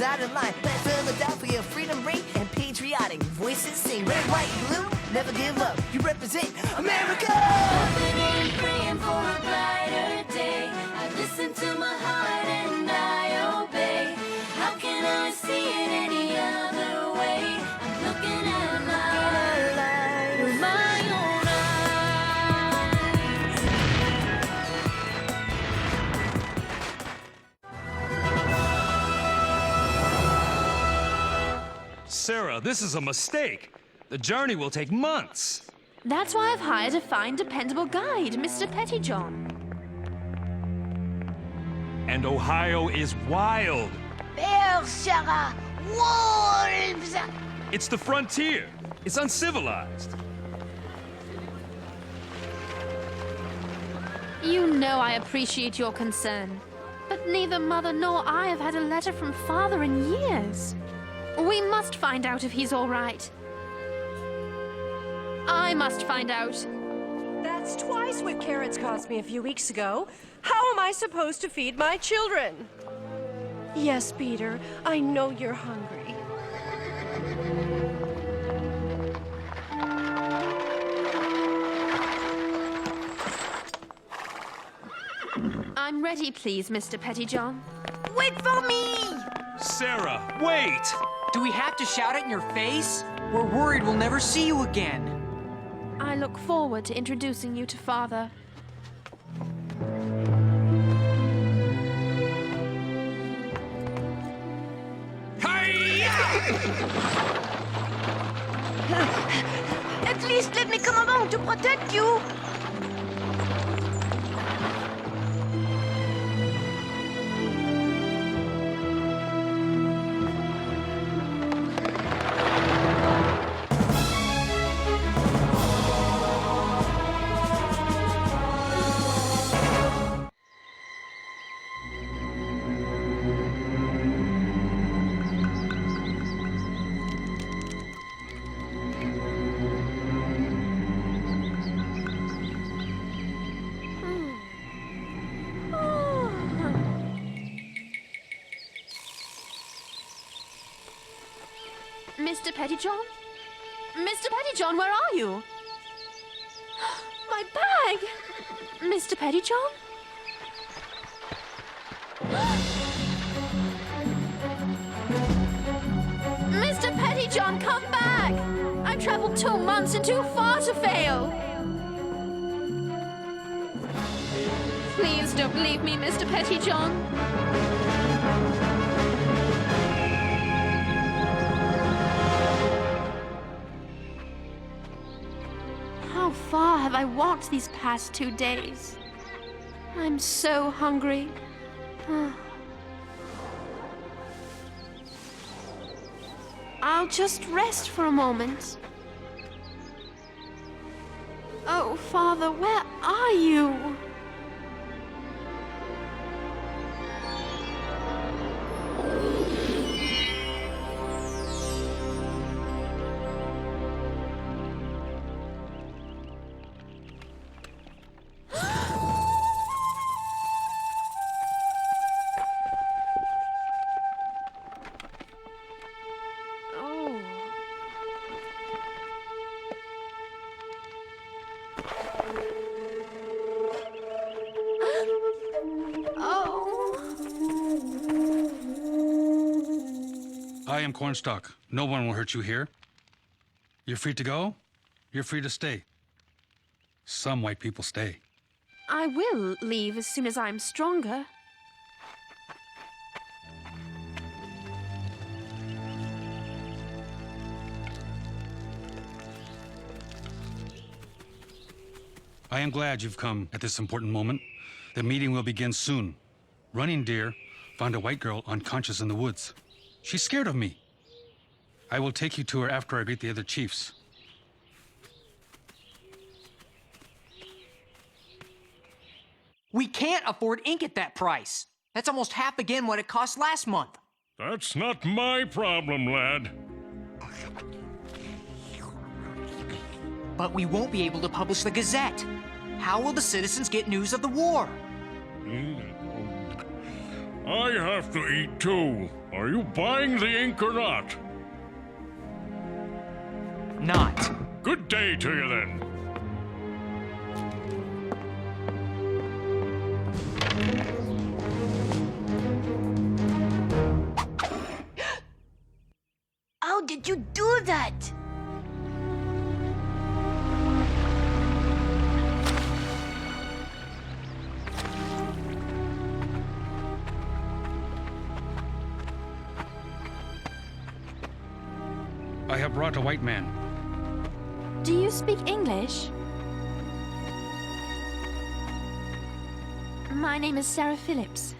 out of line. Let Philadelphia freedom ring and patriotic voices sing. Red, white, blue, never give up. You represent America. Hoping and praying for a brighter day. I listen to my heart and I obey. How can I see it any other way? I'm looking at life with my own eyes. Sarah, this is a mistake. The journey will take months. That's why I've hired a fine, dependable guide, Mr. Pettyjohn. And Ohio is wild. Sarah, wolves! It's the frontier. It's uncivilized. You know I appreciate your concern, but neither Mother nor I have had a letter from Father in years. We must find out if he's all right. I must find out. That's twice what carrots cost me a few weeks ago. How am I supposed to feed my children? Yes, Peter, I know you're hungry. I'm ready, please, Mr. Pettyjohn. Wait for me! Sarah, wait! Do we have to shout it in your face? We're worried we'll never see you again. I look forward to introducing you to Father. At least let me come along to protect you. Mr. Pettyjohn? Mr. Pettyjohn, where are you? My bag! Mr. Pettyjohn? Mr. Pettyjohn, come back! I've traveled 2 months and too far to fail. Please don't leave me, Mr. Pettyjohn. How far have I walked these past 2 days? I'm so hungry. I'll just rest for a moment. Oh, Father, where are you? I am Cornstalk. No one will hurt you here. You're free to go. You're free to stay. Some white people stay. I will leave as soon as I'm stronger. I am glad you've come at this important moment. The meeting will begin soon. Running Deer found a white girl unconscious in the woods. She's scared of me. I will take you to her after I greet the other chiefs. We can't afford ink at that price. That's almost half again what it cost last month. That's not my problem, lad. But we won't be able to publish the Gazette. How will the citizens get news of the war? I have to eat too. Are you buying the ink or not? Not. Good day to you then. How did you do that? I have brought a white man. Do you speak English? My name is Sarah Phillips.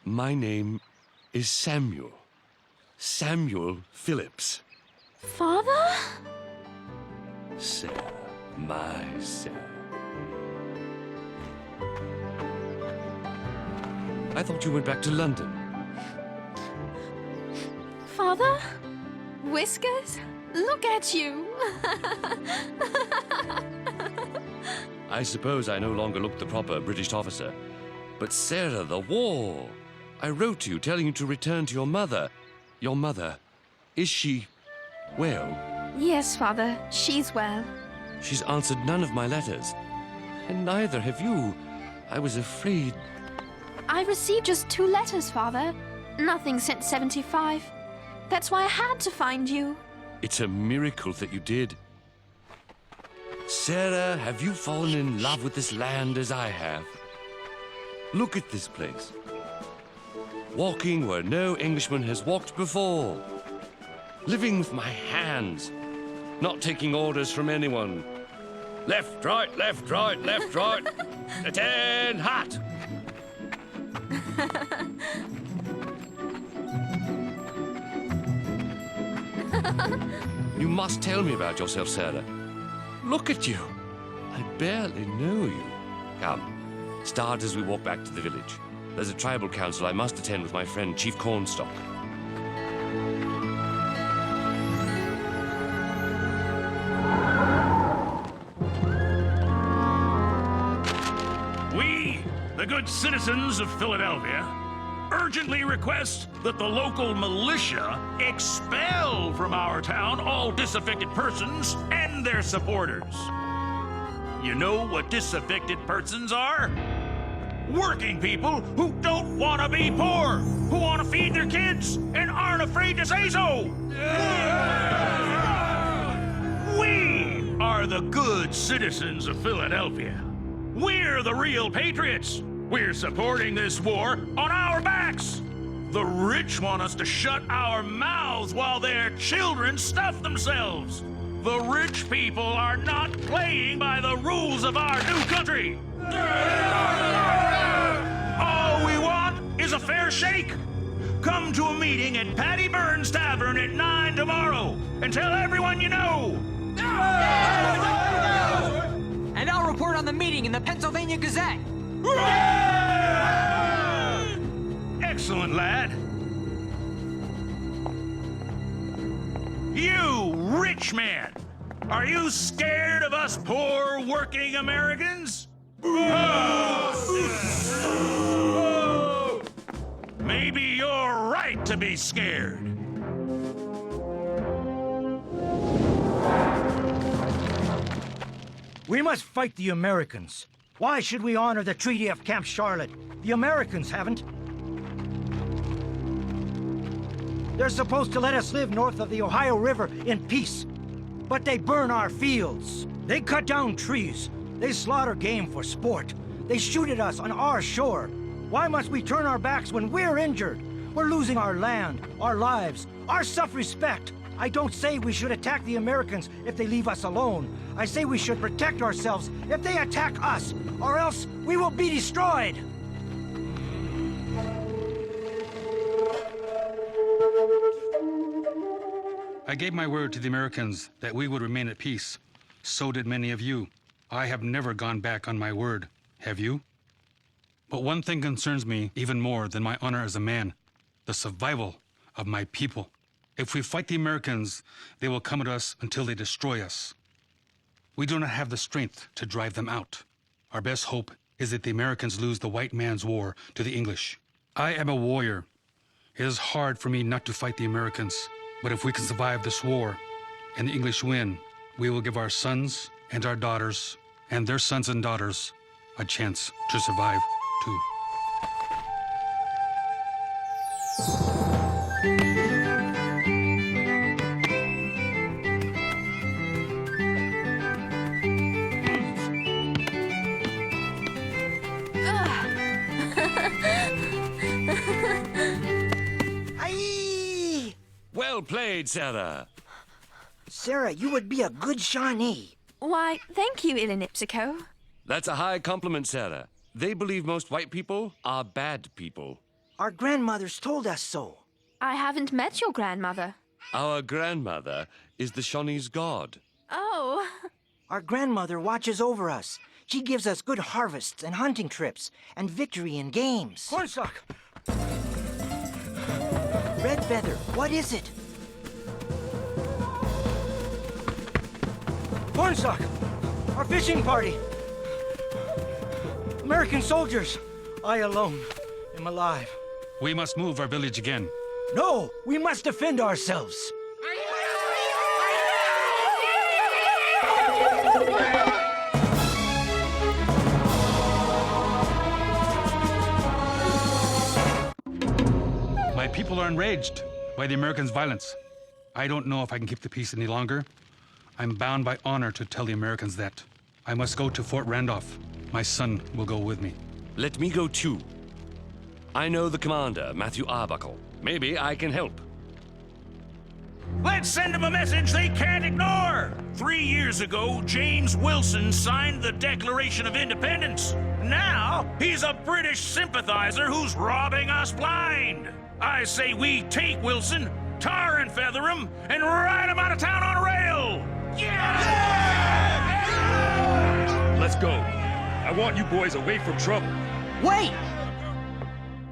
My name is Samuel. Samuel Phillips. Father? Sarah, my Sarah. I thought you went back to London. Father? Whiskers? Look at you! I suppose I no longer look the proper British officer. But Sarah, the war! I wrote to you telling you to return to your mother. Your mother, is she well? Yes, Father, she's well. She's answered none of my letters. And neither have you. I was afraid. I received just 2 letters, Father. Nothing since 75. That's why I had to find you. It's a miracle that you did. Sarah, have you fallen in love with this land as I have? Look at this place. Walking where no Englishman has walked before. Living with my hands. Not taking orders from anyone. Left, right, left, right, left, right. Attend, hot. You must tell me about yourself, Sarah. Look at you. I barely know you. Come, start as we walk back to the village. There's a tribal council I must attend with my friend Chief Cornstalk. We, the good citizens of Philadelphia, urgently request that the local militia expel from our town all disaffected persons and their supporters. You know what disaffected persons are? Working people who don't want to be poor, who want to feed their kids and aren't afraid to say so. We are the good citizens of Philadelphia. We're the real patriots. We're supporting this war on our backs. The rich want us to shut our mouths while their children stuff themselves. The rich people are not playing by the rules of our new country. All we want is a fair shake. Come to a meeting at Patty Burns Tavern at 9 tomorrow and tell everyone you know. And I'll report on the meeting in the Pennsylvania Gazette. Excellent, lad. You rich man, are you scared of us poor working Americans? Maybe you're right to be scared. We must fight the Americans. Why should we honor the Treaty of Camp Charlotte? The Americans haven't. They're supposed to let us live north of the Ohio River in peace. But they burn our fields. They cut down trees. They slaughter game for sport. They shoot at us on our shore. Why must we turn our backs when we're injured? We're losing our land, our lives, our self-respect. I don't say we should attack the Americans if they leave us alone. I say we should protect ourselves if they attack us, or else we will be destroyed. I gave my word to the Americans that we would remain at peace. So did many of you. I have never gone back on my word. Have you? But one thing concerns me even more than my honor as a man: the survival of my people. If we fight the Americans, they will come at us until they destroy us. We do not have the strength to drive them out. Our best hope is that the Americans lose the white man's war to the English. I am a warrior. It is hard for me not to fight the Americans. But if we can survive this war and the English win, we will give our sons and our daughters and their sons and daughters a chance to survive too. Aye! Well played, Sarah. Sarah, you would be a good Shawnee. Why, thank you, Ilinipsico. That's a high compliment, Sarah. They believe most white people are bad people. Our grandmothers told us so. I haven't met your grandmother. Our grandmother is the Shawnee's god. Oh. Our grandmother watches over us. She gives us good harvests and hunting trips and victory in games. Cornstalk! Red Feather, what is it? Cornstalk! Our fishing party! American soldiers! I alone am alive. We must move our village again. No, we must defend ourselves. My people are enraged by the Americans' violence. I don't know if I can keep the peace any longer. I'm bound by honor to tell the Americans that. I must go to Fort Randolph. My son will go with me. Let me go too. I know the commander, Matthew Arbuckle. Maybe I can help. Let's send them a message they can't ignore. 3 years ago, James Wilson signed the Declaration of Independence. Now, he's a British sympathizer who's robbing us blind. I say we take Wilson, tar and feather him, and ride him out of town on a rail. Let's go. I want you boys away from trouble. Wait!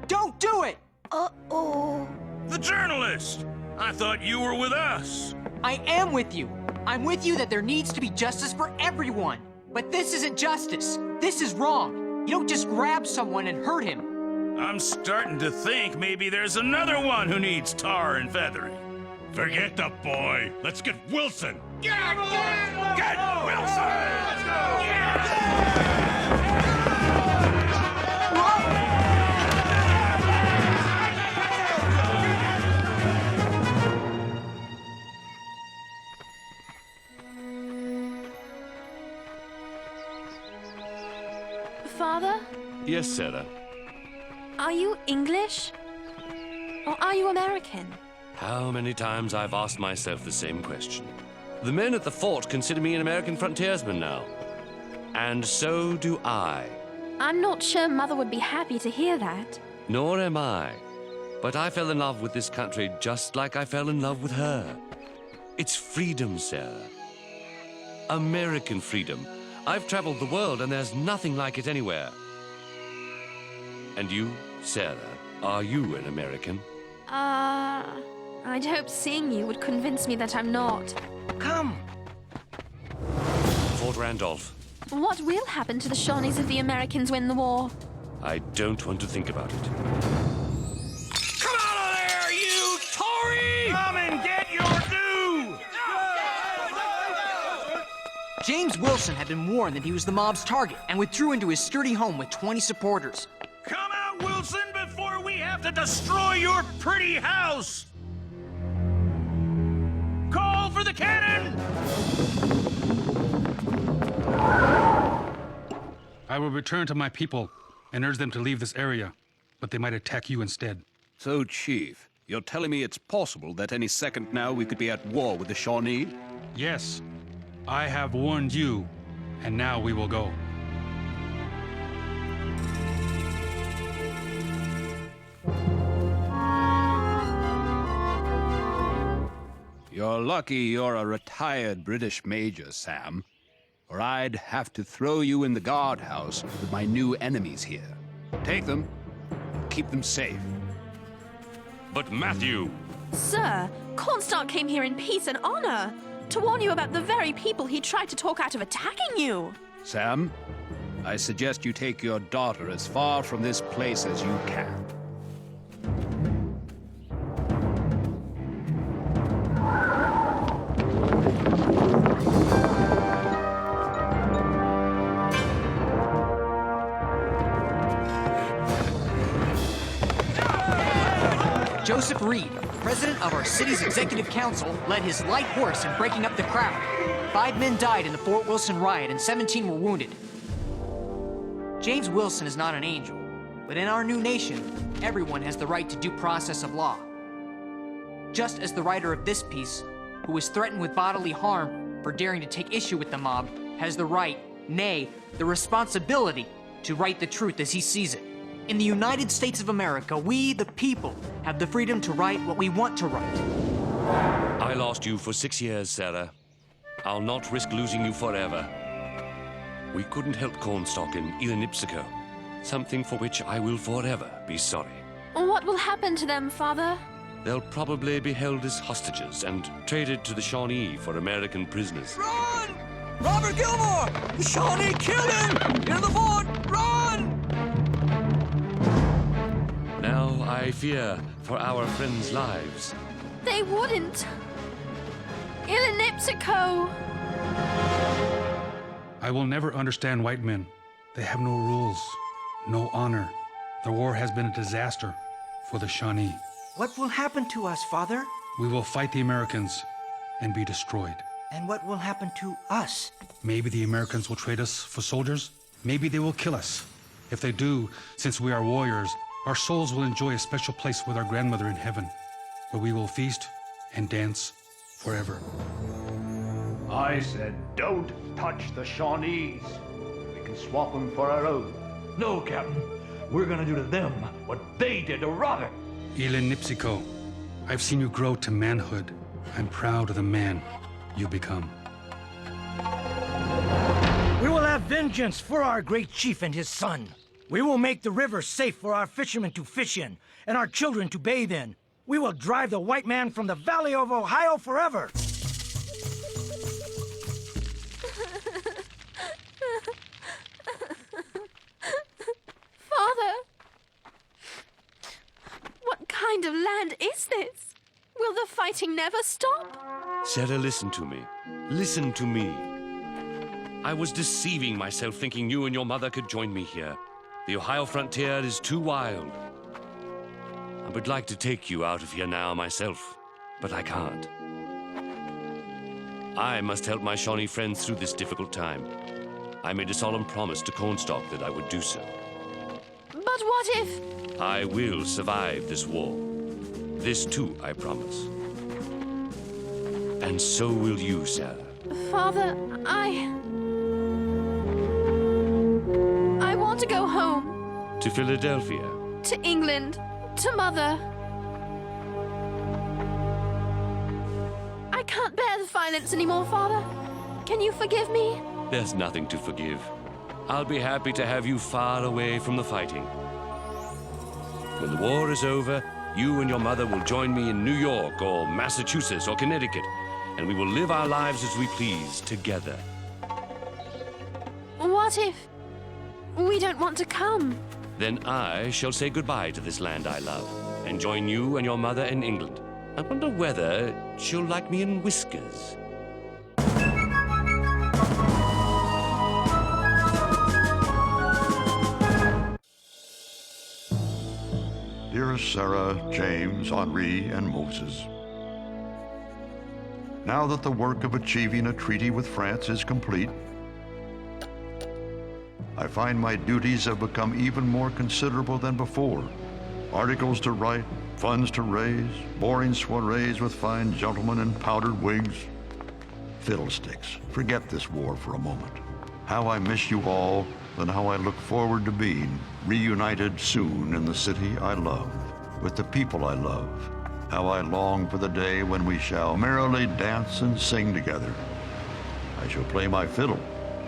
Don't do it! Uh-oh. The journalist! I thought you were with us. I am with you. I'm with you that there needs to be justice for everyone. But this isn't justice. This is wrong. You don't just grab someone and hurt him. I'm starting to think maybe there's another one who needs tar and feathering. Forget the boy. Let's get Wilson. Get Wilson! Let's go! Father, Yes, Sarah. are you English? Or are you American? How many times I've asked myself the same question. The men at the fort consider me an American frontiersman now. And so do I. I'm not sure Mother would be happy to hear that. Nor am I. But I fell in love with this country just like I fell in love with her. It's freedom, Sarah. American freedom. I've traveled the world and there's nothing like it anywhere. And you, Sarah, are you an American? I'd hope seeing you would convince me that I'm not. Come. Fort Randolph. What will happen to the Shawnees if the Americans win the war? I don't want to think about it. Come out of there, you Tory! Come and get your due! James Wilson had been warned that he was the mob's target and withdrew into his sturdy home with 20 supporters. Come out, Wilson, before we have to destroy your pretty house! Call for the cannon! I will return to my people and urge them to leave this area, but they might attack you instead. So, Chief, you're telling me it's possible that any second now we could be at war with the Shawnee? Yes, I have warned you, and now we will go. You're lucky you're a retired British major, Sam, or I'd have to throw you in the guardhouse with my new enemies here. Take them, keep them safe. But Matthew! Sir, Cornstalk came here in peace and honor to warn you about the very people he tried to talk out of attacking you. Sam, I suggest you take your daughter as far from this place as you can. Joseph Reed, president of our city's executive council, led his light horse in breaking up the crowd. 5 men died in the Fort Wilson riot and 17 were wounded. James Wilson is not an angel, but in our new nation, everyone has the right to due process of law. Just as the writer of this piece, who was threatened with bodily harm for daring to take issue with the mob, has the right, nay, the responsibility, to write the truth as he sees it. In the United States of America, we, the people, have the freedom to write what we want to write. I lost you for 6 years, Sarah. I'll not risk losing you forever. We couldn't help Cornstalk in Ilinipsico, something for which I will forever be sorry. What will happen to them, Father? They'll probably be held as hostages and traded to the Shawnee for American prisoners. Run! Robert Gilmore! The Shawnee killed him! Into the fort! Run! Now I fear for our friends' lives. They wouldn't. Ilinipsico! I will never understand white men. They have no rules, no honor. The war has been a disaster for the Shawnee. What will happen to us, Father? We will fight the Americans and be destroyed. And what will happen to us? Maybe the Americans will trade us for soldiers. Maybe they will kill us. If they do, since we are warriors, our souls will enjoy a special place with our grandmother in heaven, where we will feast and dance forever. I said, don't touch the Shawnees. We can swap them for our own. No, Captain. We're gonna do to them what they did to Robert. Ilinipsico, I've seen you grow to manhood. I'm proud of the man you become. We will have vengeance for our great chief and his son. We will make the river safe for our fishermen to fish in and our children to bathe in. We will drive the white man from the Valley of Ohio forever. Father! What kind of land is this? Will the fighting never stop? Sarah, listen to me. Listen to me. I was deceiving myself thinking you and your mother could join me here. The Ohio frontier is too wild. I would like to take you out of here now myself, but I can't. I must help my Shawnee friends through this difficult time. I made a solemn promise to Cornstalk that I would do so. But what if... I will survive this war. This too, I promise. And so will you, Sarah. Father, I want to go home. To Philadelphia. To England. To Mother. I can't bear the violence anymore, Father. Can you forgive me? There's nothing to forgive. I'll be happy to have you far away from the fighting. When the war is over, you and your mother will join me in New York or Massachusetts or Connecticut, and we will live our lives as we please together. What if we don't want to come? Then I shall say goodbye to this land I love and join you and your mother in England. I wonder whether she'll like me in whiskers. Dearest Sarah, James, Henri, and Moses, now that the work of achieving a treaty with France is complete, I find my duties have become even more considerable than before. Articles to write, funds to raise, boring soirees with fine gentlemen in powdered wigs. Fiddlesticks, forget this war for a moment. How I miss you all, and how I look forward to being reunited soon in the city I love, with the people I love. How I long for the day when we shall merrily dance and sing together. I shall play my fiddle,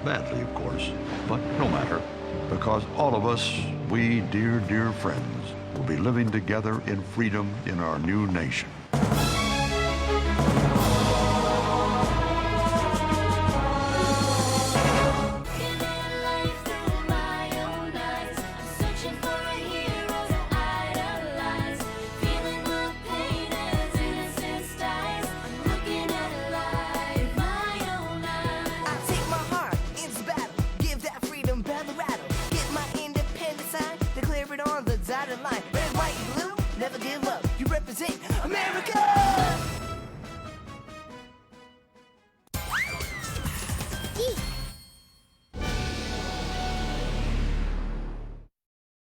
badly of course, but no matter, because all of us, we dear, dear friends, will be living together in freedom in our new nation. Life through my give up.